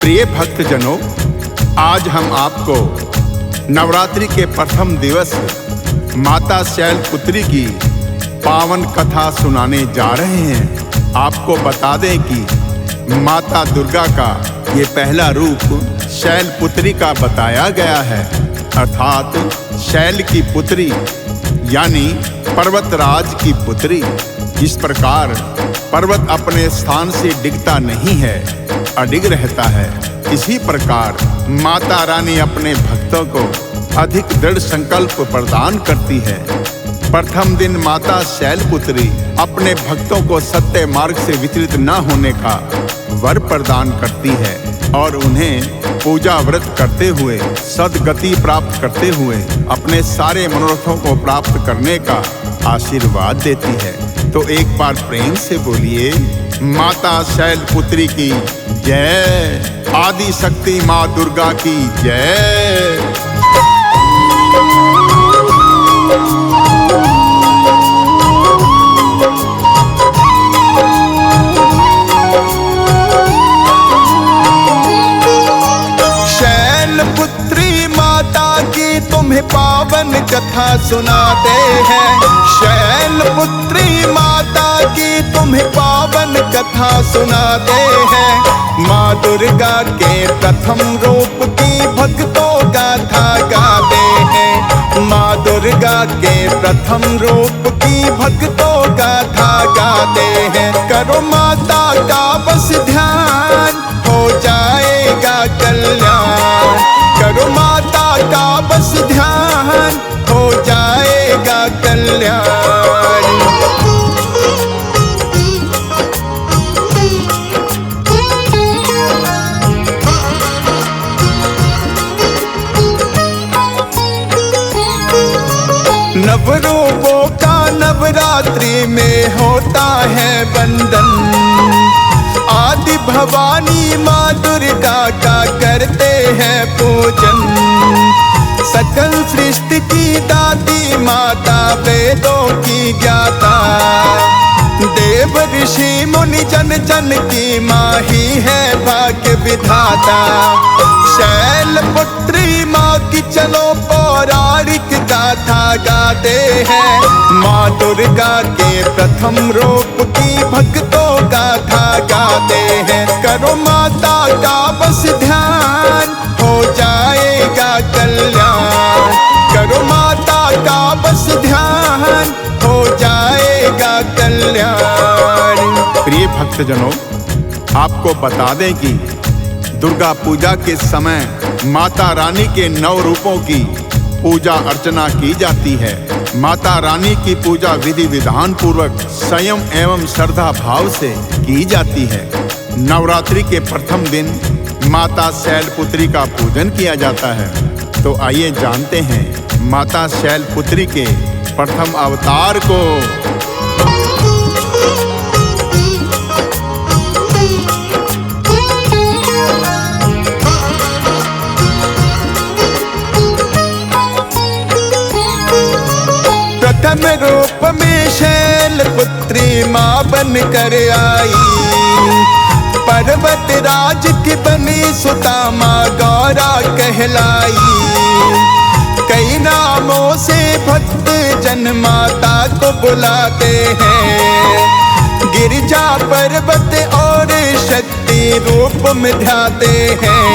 प्रिय भक्तजनों, आज हम आपको नवरात्रि के प्रथम दिवस माता शैलपुत्री की पावन कथा सुनाने जा रहे हैं। आपको बता दें कि माता दुर्गा का ये पहला रूप शैलपुत्री का बताया गया है, अर्थात शैल की पुत्री यानी पर्वतराज की पुत्री। इस प्रकार पर्वत अपने स्थान से डिगता नहीं है, अडिग रहता है। इसी प्रकार माता रानी अपने भक्तों को अधिक दृढ़ संकल्प प्रदान करती है। प्रथम दिन माता शैलपुत्री अपने भक्तों को सत्य मार्ग से विचलित न होने का वर प्रदान करती है और उन्हें पूजा व्रत करते हुए सद्गति प्राप्त करते हुए अपने सारे मनोरथों को प्राप्त करने का आशीर्वाद देती है। तो एक बार प्रेम से बोलिए, माता शैलपुत्री की जय, आदि शक्ति माँ दुर्गा की जय। शैलपुत्री माता की तुम्हें पावन कथा सुनाते हैं। शैलपुत्री माता की तुम्हें पावन कथा सुनाते हैं। माँ दुर्गा के प्रथम रूप की भक्तों गाथा गाते हैं। माँ दुर्गा के प्रथम रूप की भक्तों गाथा गाते हैं। करो माता का बस ध्यान, हो जाएगा कल्याण। करो माता का बस ध्यान, हो जाएगा कल्याण। नवरूपों का नवरात्रि में होता है वंदन। आदि भवानी माँ दुर्गा का करते हैं पूजन। सकल सृष्टि की दाती माता, वेदों की ज्ञाता। देव ऋषि मुनि जन जन की माँ ही है भाग्य विधाता। शैलपुत्री माँ की चलो पौराणिक गाथा गाते हैं। माँ दुर्गा के प्रथम रूप की भक्तों गाथा गाते हैं। करो माता का बस ध्यान, हो जाएगा कल्याण। करो माता का बस ध्यान, हो जाएगा कल्याण। प्रिय भक्तजनों, आपको बता दें कि दुर्गा पूजा के समय माता रानी के 9 रूपों की पूजा अर्चना की जाती है। माता रानी की पूजा विधि विधान पूर्वक संयम एवं श्रद्धा भाव से की जाती है। नवरात्रि के प्रथम दिन माता शैलपुत्री का पूजन किया जाता है। तो आइए जानते हैं माता शैलपुत्री के प्रथम अवतार को। प्रथम रूप में शैलपुत्री माँ बन कर आई। पर्वत राज की बनी सुता माँ गौरा कहलाई। कई नामों से भक्त जन माता को बुलाते हैं। गिरिजा पर्वत और शक्ति रूप में ध्याते हैं।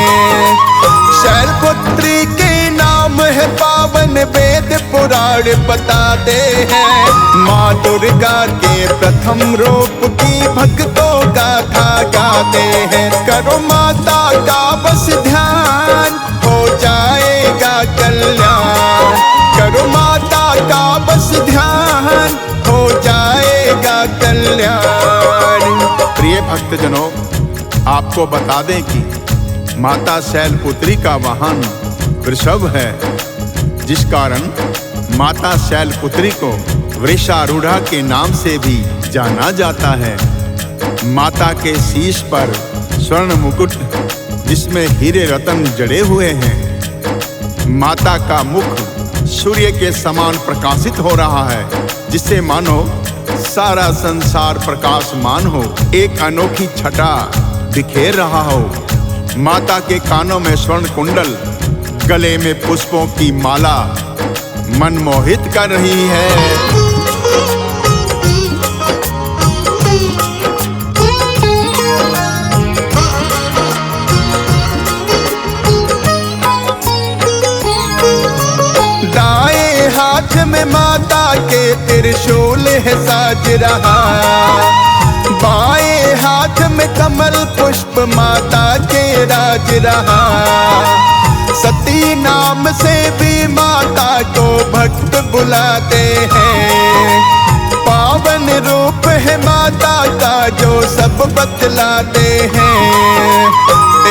शैलपुत्री के नाम है पावन, वेद पुराण बताते हैं। माँ दुर्गा के प्रथम रूप की भक्तों गाथा गाते हैं। करो माता का बस ध्यान, हो जाएगा कल्याण। करो माता का बस ध्यान, हो जाएगा कल्याण। प्रिय भक्तजनों, आपको बता दें कि माता शैलपुत्री का वाहन वृषभ है, जिस कारण माता शैलपुत्री को वृषारूढ़ा के नाम से भी जाना जाता है। माता के शीश पर स्वर्ण मुकुट जिसमें हीरे रतन जड़े हुए हैं। माता का मुख सूर्य के समान प्रकाशित हो रहा है, जिससे मानो सारा संसार प्रकाशमान हो, एक अनोखी छटा बिखेर रहा हो। माता के कानों में स्वर्ण कुंडल, गले में पुष्पों की माला मनमोहित कर रही है। दाएं हाथ में माता के त्रिशूल है साज रहा, बाएं हाथ में कमल पुष्प माता के राज रहा। सती नाम से भी माता को भक्त बुलाते हैं, पावन रूप है माता का जो सब बतलाते हैं।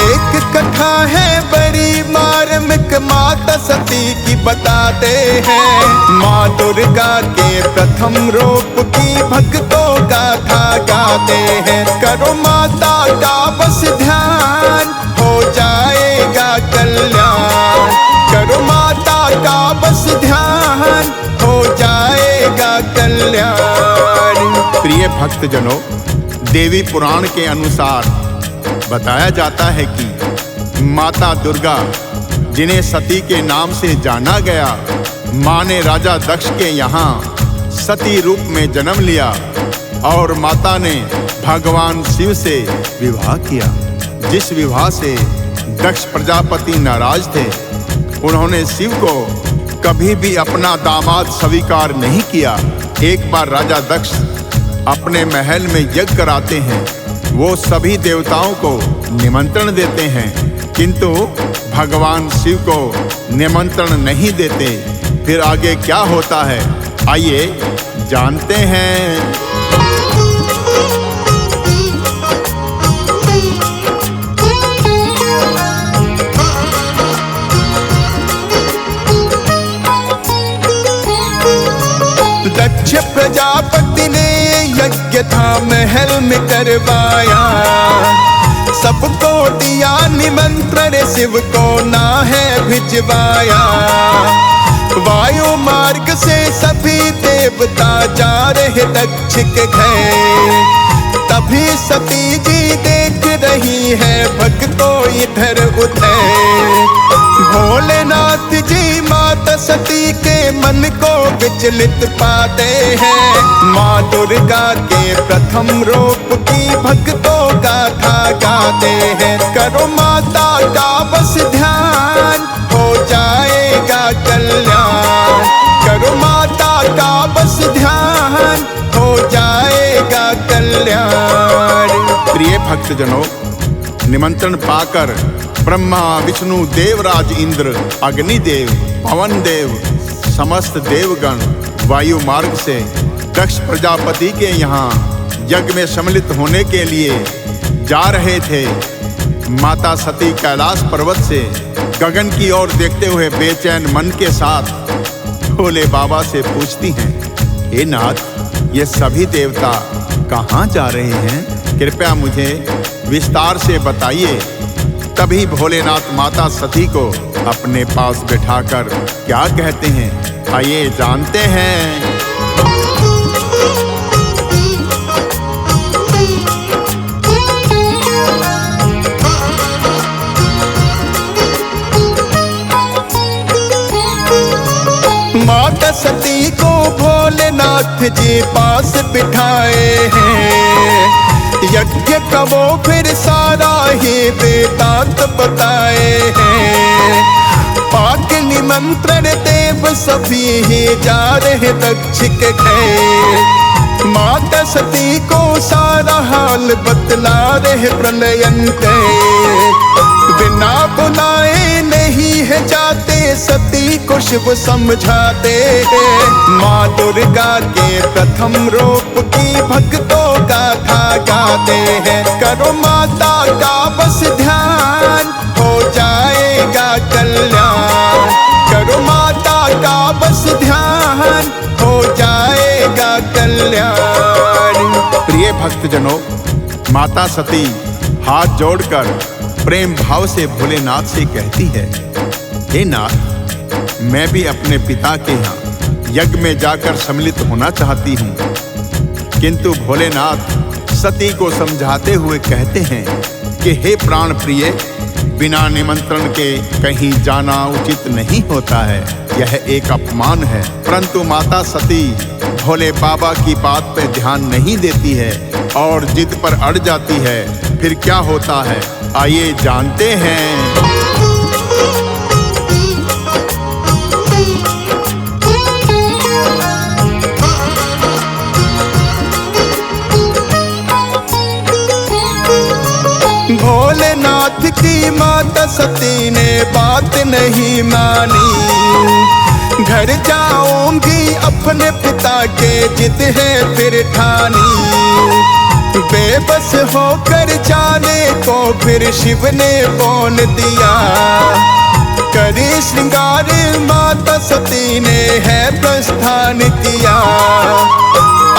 एक कथा है बड़ी मार्मिक माता सती की बताते हैं, माँ दुर्गा के प्रथम रूप की भक्तों गाथा गाते हैं। करो माता का बस ध्यान, हो जाएगा कल्याण। करो माता का बस ध्यान, हो जाएगा कल्याण। प्रिय भक्तजनों, देवी पुराण के अनुसार बताया जाता है कि माता दुर्गा, जिन्हें सती के नाम से जाना गया, माँ ने राजा दक्ष के यहाँ सती रूप में जन्म लिया और माता ने भगवान शिव से विवाह किया। जिस विवाह से दक्ष प्रजापति नाराज थे, उन्होंने शिव को कभी भी अपना दामाद स्वीकार नहीं किया। एक बार राजा दक्ष अपने महल में यज्ञ कराते हैं, वो सभी देवताओं को निमंत्रण देते हैं, किंतु भगवान शिव को निमंत्रण नहीं देते। फिर आगे क्या होता है, आइए जानते हैं। दक्ष प्रजापति ने यज्ञ था महल में करवाया, सबको दिया निमंत्रण, शिव को ना है भिजवाया। वायु मार्ग से सभी देवता जा रहे दक्ष के घर, तभी सती जी देख रही है भक्तों इधर उधर। भोलेनाथ जी माता सती के मन को विचलित पाते हैं, माँ दुर्गा के प्रथम रूप की भक्तों गाथा गाते हैं। करो माता का बस ध्यान, हो जाएगा कल्याण। करो माता का बस ध्यान, हो जाएगा कल्याण। प्रिय भक्तजनों, निमंत्रण पाकर ब्रह्मा, विष्णु, देवराज इंद्र, अग्निदेव, पवन देव, समस्त देवगण वायु मार्ग से दक्ष प्रजापति के यहाँ यज्ञ में सम्मिलित होने के लिए जा रहे थे। माता सती कैलाश पर्वत से गगन की ओर देखते हुए बेचैन मन के साथ भोले बाबा से पूछती हैं, हे नाथ, ये सभी देवता कहाँ जा रहे हैं? कृपया मुझे विस्तार से बताइए। तभी भोलेनाथ माता सती को अपने पास बिठाकर क्या कहते हैं, आइए जानते हैं। माता सती को भोलेनाथ जी पास बिठाए हैं, यज्ञ का वो फिर सारा ही वेदांत बताए हैं। पाक निमंत्रण देव सभी ही जा रहे दक्ष के घर, माता सती को सारा हाल बतला रहे प्रलयन के। बिना बुलाए नहीं है जाते, सती को शिव समझाते हैं, माँ दुर्गा के प्रथम रूप की भक्तों गाथा गाते हैं। करो माता का बस ध्यान, हो जाएगा कल्याण। करो माता का बस ध्यान, हो जाएगा कल्याण। प्रिय भक्तजनों, माता सती हाथ जोड़कर प्रेम भाव से भोलेनाथ से कहती है, हे नाथ, मैं भी अपने पिता के यहाँ यज्ञ में जाकर सम्मिलित होना चाहती हूँ। किंतु भोलेनाथ सती को समझाते हुए कहते हैं कि हे प्राण प्रिय, बिना निमंत्रण के कहीं जाना उचित नहीं होता है, यह एक अपमान है। परंतु माता सती भोले बाबा की बात पे ध्यान नहीं देती है और जिद पर अड़ जाती है। फिर क्या होता है, आइए जानते हैं। भोलेनाथ की माता सती ने बात नहीं मानी, घर जाऊंगी अपने पिता के जिद है फिर ठानी। बेबस होकर जाने को फिर शिव ने बोल दिया, करी श्रृंगार माता सती ने है प्रस्थान किया।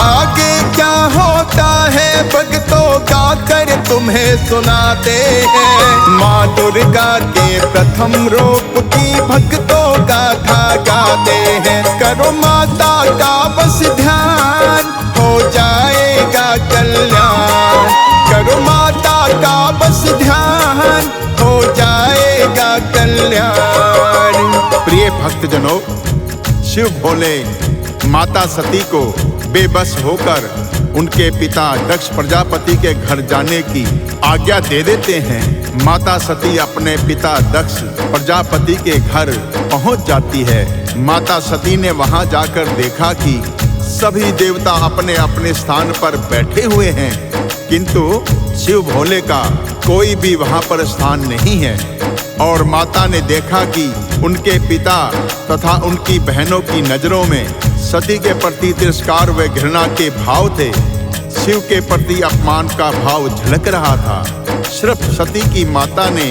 आगे क्या होता है भक्तों का कर तुम्हें सुनाते हैं, माँ दुर्गा के प्रथम रूप की भक्तों का था गाते हैं। करो माता का बस ध्यान, हो जाएगा कल्याण। करो माता का बस ध्यान, हो जाएगा कल्याण। प्रिय भक्तजनों, शिव भोले माता सती को बेबस होकर उनके पिता दक्ष प्रजापति के घर जाने की आज्ञा दे देते हैं। माता सती अपने पिता दक्ष प्रजापति के घर पहुंच जाती है। माता सती ने वहां जाकर देखा कि सभी देवता अपने अपने स्थान पर बैठे हुए हैं, किंतु शिव भोले का कोई भी वहां पर स्थान नहीं है। और माता ने देखा कि उनके पिता तथा उनकी बहनों की नजरों में सती के प्रति तिरस्कार व घृणा के भाव थे। शिव के प्रति अपमान का भाव झलक रहा था। सिर्फ सती की माता ने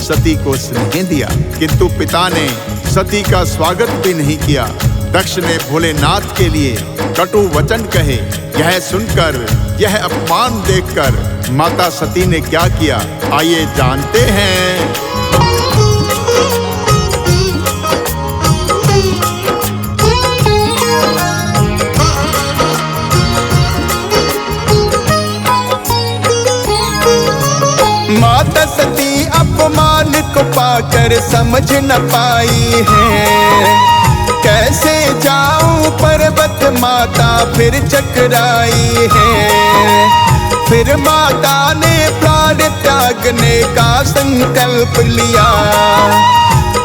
सती को स्नेह दिया, किंतु पिता ने सती का स्वागत भी नहीं किया। दक्ष ने भोलेनाथ के लिए कटु वचन कहे। यह सुनकर, यह अपमान देखकर माता सती ने क्या किया, आइए जानते हैं। माता सती अपमान को पाकर समझ न पाई है, कैसे जाऊं पर्वत माता फिर चकराई है। फिर माता ने प्राण त्यागने का संकल्प लिया,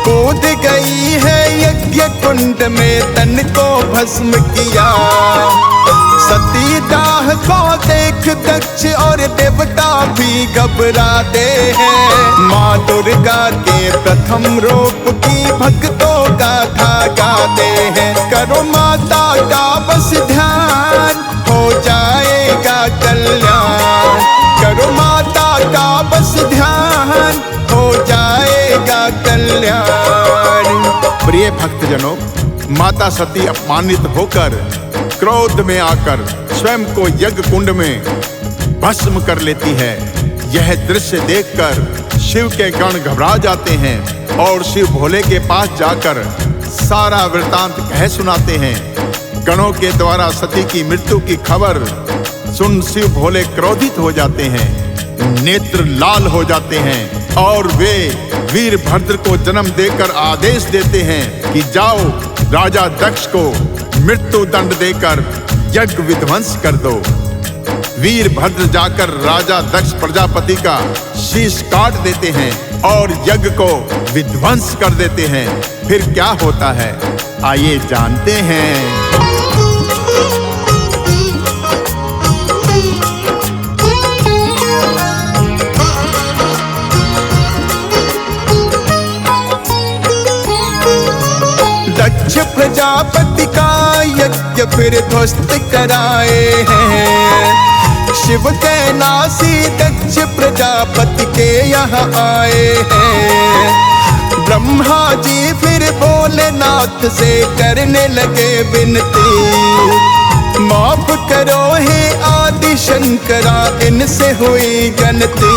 कूद गई है यज्ञ कुंड में तन को भस्म किया। सती दाह को देख दक्ष और देवता भी घबराते हैं, माँ दुर्गा के प्रथम रूप की भक्तों का था गाते हैं। करो माता का बस ध्यान, हो जाएगा कल्याण। करो माता का बस ध्यान, हो जाएगा कल्याण। प्रिय भक्तजनों, माता सती अपमानित होकर क्रोध में आकर स्वयं को यज्ञ कुंड में भस्म कर लेती है। यह दृश्य देखकर शिव के गण घबरा जाते हैं और शिव भोले के पास जाकर सारा वृतांत कह सुनाते हैं। गणों के द्वारा सती की मृत्यु की खबर सुन शिव भोले क्रोधित हो जाते हैं, नेत्र लाल हो जाते हैं और वे वीरभद्र को जन्म देकर आदेश देते हैं कि जाओ राजा दक्ष को मृत्यु दंड देकर यज्ञ विध्वंस कर दो। वीरभद्र जाकर राजा दक्ष प्रजापति का शीश काट देते हैं और यज्ञ को विध्वंस कर देते हैं। फिर क्या होता है, आइए जानते हैं। दक्ष प्रजापति का यज्ञ फिर ध्वस्त कराए हैं, शिव कैलाशी दक्ष प्रजापति के यहाँ आए हैं। ब्रह्मा जी फिर भोलेनाथ से करने लगे विनती, माफ करो हे आदि शंकरा इनसे हुई गलती।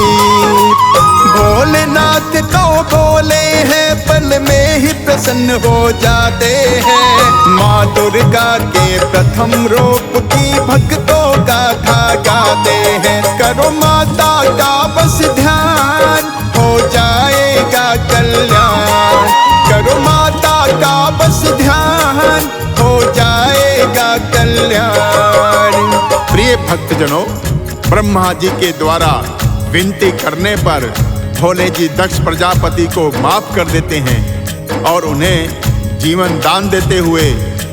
भोलेनाथ तो बोले हैं पल में ही प्रसन्न हो जाते हैं, माँ दुर्गा के प्रथम रूप की भक्तों का था गाते हैं। करो माता का बस ध्यान, हो जाए भक्तजनों, ब्रह्मा जी के द्वारा विनती करने पर भोले जी दक्ष प्रजापति को माफ कर देते हैं और उन्हें जीवन दान देते हुए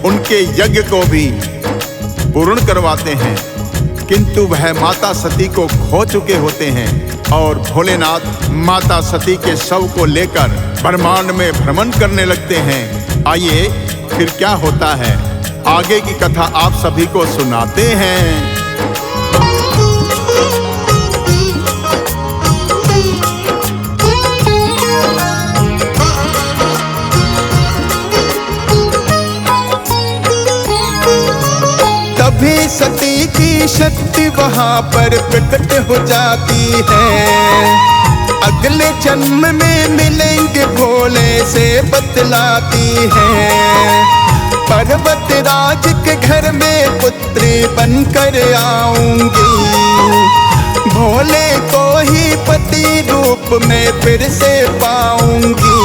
उनके यज्ञ को भी पूर्ण करवाते हैं। किंतु वह माता सती को खो चुके होते हैं और भोलेनाथ माता सती के शव को लेकर ब्रह्मांड में भ्रमण करने लगते हैं। आइए फिर क्या होता है, आगे की कथा आप सभी को सुनाते हैं। तभी सती की शक्ति वहाँ पर प्रकट हो जाती है। अगले जन्म में मिलेंगे भोले से बतलाती है। पर्वत राज के घर में पुत्री बनकर आऊंगी, भोले को ही पति रूप में फिर से पाऊंगी।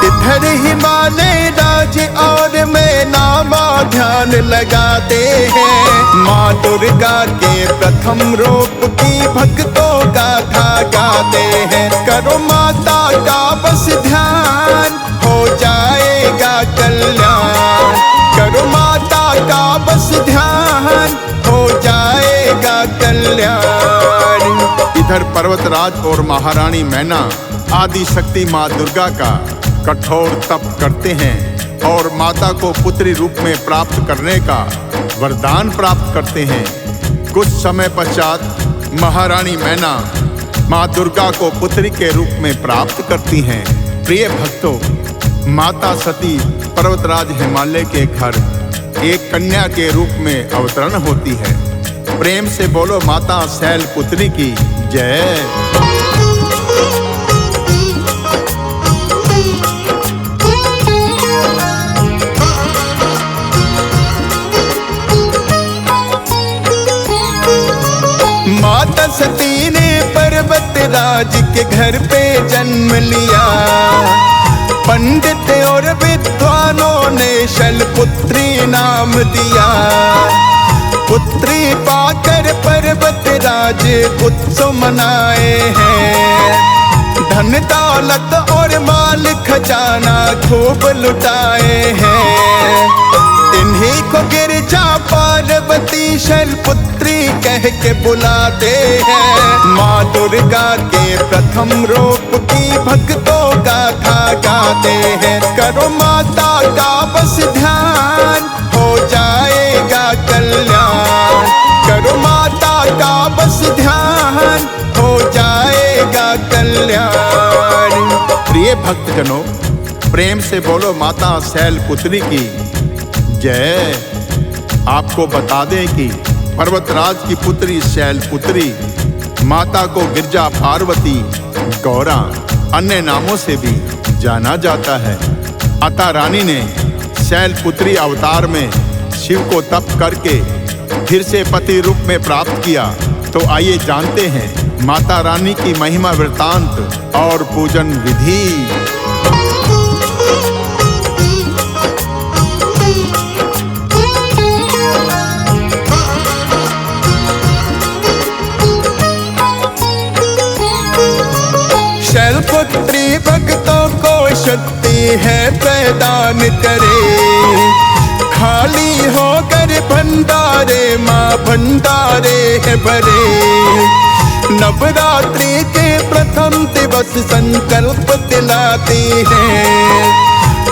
इधर हिमालय राज और मैं नामा ध्यान लगाते हैं। माँ दुर्गा के प्रथम रूप की भक्तों का था गाते हैं। करो माता का बस ध्यान, हो जाएगा कल्याण। करो माता का बस ध्यान, हो जाएगा कल्याण। इधर पर्वतराज और महारानी मैना आदि शक्ति माँ दुर्गा का कठोर तप करते हैं और माता को पुत्री रूप में प्राप्त करने का वरदान प्राप्त करते हैं। कुछ समय पश्चात महारानी मैना माँ दुर्गा को पुत्री के रूप में प्राप्त करती हैं। प्रिय भक्तों, माता सती पर्वतराज हिमालय के घर एक कन्या के रूप में अवतरण होती है। प्रेम से बोलो माता शैलपुत्री की जय। माता सती ने पर्वत राज के घर पे जन्म लिया। पंडित और विद्वानों ने शैलपुत्री नाम दिया। पुत्री पाकर पर्वत राज उत्सव मनाए हैं। धन दौलत और माल खजाना खूब लुटाए हैं। इन्हीं को गिरजा पार्वती शैलपुत्री कह के बुलाते हैं। माँ दुर्गा के प्रथम रूप की भक्तों का था गाते हैं। करो माता का बस ध्यान, हो जाएगा कल्याण। करो माता का बस ध्यान, हो जाएगा कल्याण। प्रिय भक्तजनों, प्रेम से बोलो माता शैलपुत्री की जय। आपको बता दें कि पर्वतराज की पुत्री शैलपुत्री माता को गिरजा पार्वती, गौरा अन्य नामों से भी जाना जाता है। अतः रानी ने शैलपुत्री अवतार में शिव को तप करके फिर से पति रूप में प्राप्त किया। तो आइए जानते हैं माता रानी की महिमा वृतांत और पूजन विधि। शैलपुत्री भक्तों को शक्ति है प्रदान करे। खाली होकर भंडारे माँ भंडारे है भरे। नवरात्रि के प्रथम दिवस संकल्प दिलाती है।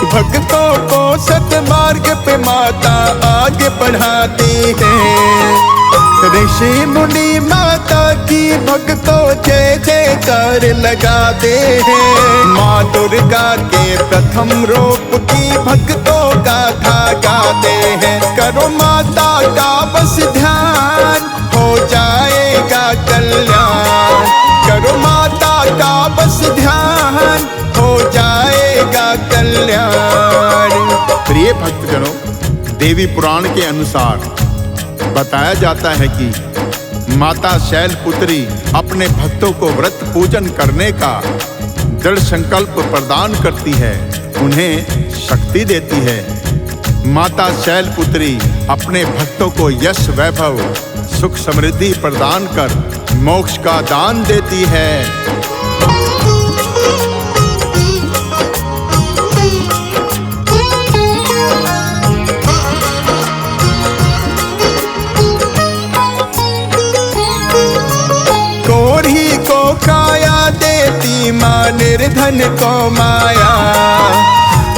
भक्तों को सतमार्ग पे माता आगे बढ़ाती है। ऋषि मुनि माता की भक्तों जय जयकार लगाते हैं। माँ दुर्गा के प्रथम रूप की भक्तों का था गाते हैं। करो माता का बस ध्यान, हो जाएगा कल्याण। करो माता का बस ध्यान, हो जाएगा कल्याण। प्रिय भक्तजनों, देवी पुराण के अनुसार बताया जाता है कि माता शैलपुत्री अपने भक्तों को व्रत पूजन करने का दृढ़ संकल्प प्रदान करती है, उन्हें शक्ति देती है। माता शैलपुत्री अपने भक्तों को यश वैभव सुख समृद्धि प्रदान कर मोक्ष का दान देती है। कोढ़ी को काया देती माँ निर्धन को माया,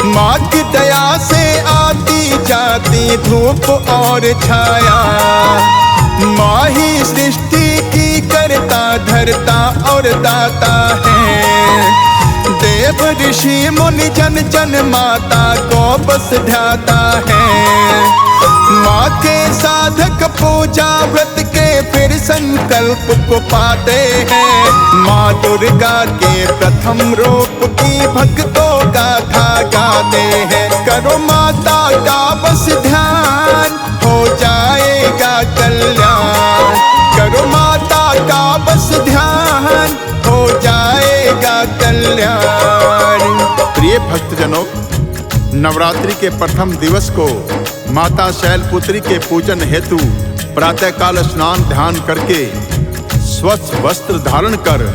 माँ की दया से आती जाती धूप और छाया। माँ ही सृष्टि की करता धरता और दाता है, देव ऋषि मुनि जन जन माता को बस ध्याता है। माँ के साधक पूजा व्रत के फिर संकल्प को पाते हैं। माँ दुर्गा के प्रथम रूप की भक्तों गाथा गाते हैं। करो माता का बस ध्यान हो जाएगा कल्याण, करो माता का बस ध्यान हो जाएगा कल्याण। प्रिय भक्तजनों, नवरात्रि के प्रथम दिवस को माता शैलपुत्री के पूजन हेतु प्रातःकाल स्नान ध्यान करके स्वच्छ वस्त्र धारण कर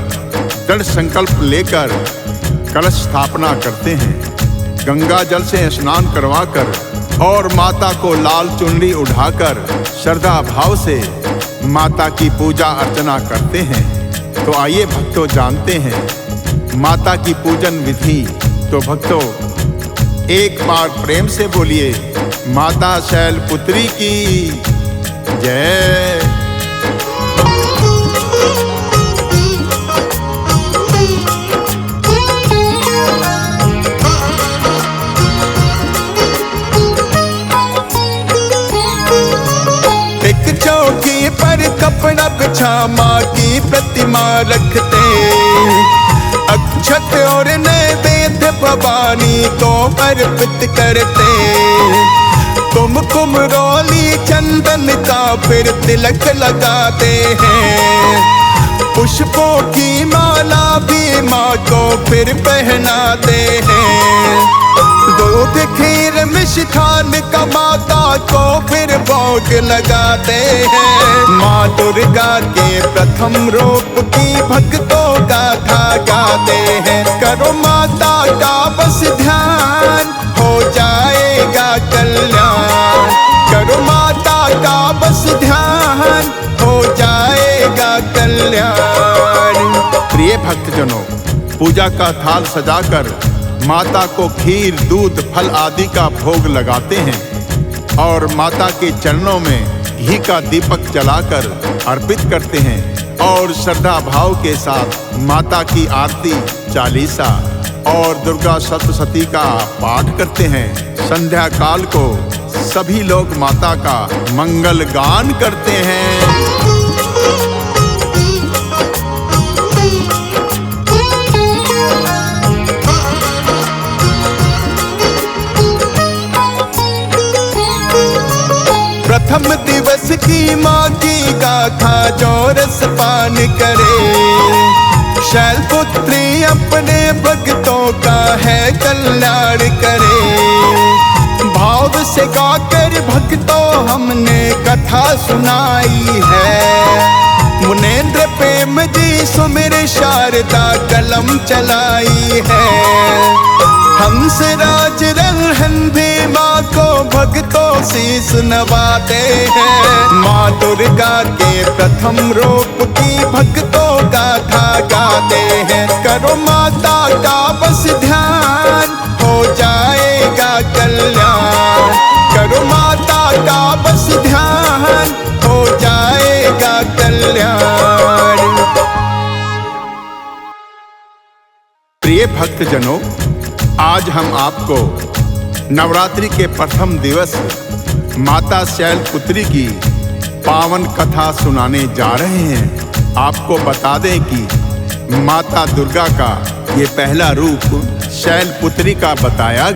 दृढ़ संकल्प लेकर कलश स्थापना करते हैं। गंगा जल से स्नान करवाकर और माता को लाल चुनरी उठाकर श्रद्धा भाव से माता की पूजा अर्चना करते हैं। तो आइए भक्तों जानते हैं माता की पूजन विधि। तो भक्तों एक बार प्रेम से बोलिए माता शैलपुत्री की जय। एक चौकी पर कपड़ा बिछा माँ की प्रतिमा रखते, अक्षत और नैवेद्य भवानी को अर्पित करते। कुमकुम रोली चंदन का फिर तिलक लगाते हैं, पुष्पों की माला भी माँ को फिर पहनाते हैं। दूध खीर मिष्ठान का माता को फिर भोग लगाते हैं। माँ दुर्गा के प्रथम रूप की भक्तों गाथा गाते हैं। करो माता का बस ध्यान हो जाएगा कल्याण, करो माता का बस ध्यान हो जाएगा कल्याण। प्रिय भक्तजनों, पूजा का थाल सजाकर माता को खीर दूध फल आदि का भोग लगाते हैं और माता के चरणों में घी का दीपक जलाकर अर्पित करते हैं और श्रद्धा भाव के साथ माता की आरती चालीसा और दुर्गा सप्तशती का पाठ करते हैं। संध्या काल को सभी लोग माता का मंगल गान करते हैं। प्रथम दिवस की माँ की गाथा जो रसपान करे, शैलपुत्री अपने भक्तों का है कल्याण करे। भाव से गाकर भक्तों हमने कथा सुनाई है, मुनेन्द्र प्रेम जी सुमिर शारदा कलम चलाई है। हंस राज रल्हन भी माँ को भक्तों शीस नवाते हैं। माँ दुर्गा के प्रथम रूप की भक्तों गाथा गाते हैं। करो माता का बस ध्यान हो जाएगा कल्याण, करो माता का बस ध्यान हो जाएगा कल्याण। प्रिय भक्तजनों, आज हम आपको नवरात्रि के प्रथम दिवस माता शैलपुत्री की पावन कथा सुनाने जा रहे हैं। आपको बता दें कि माता दुर्गा का ये पहला रूप शैलपुत्री का बताया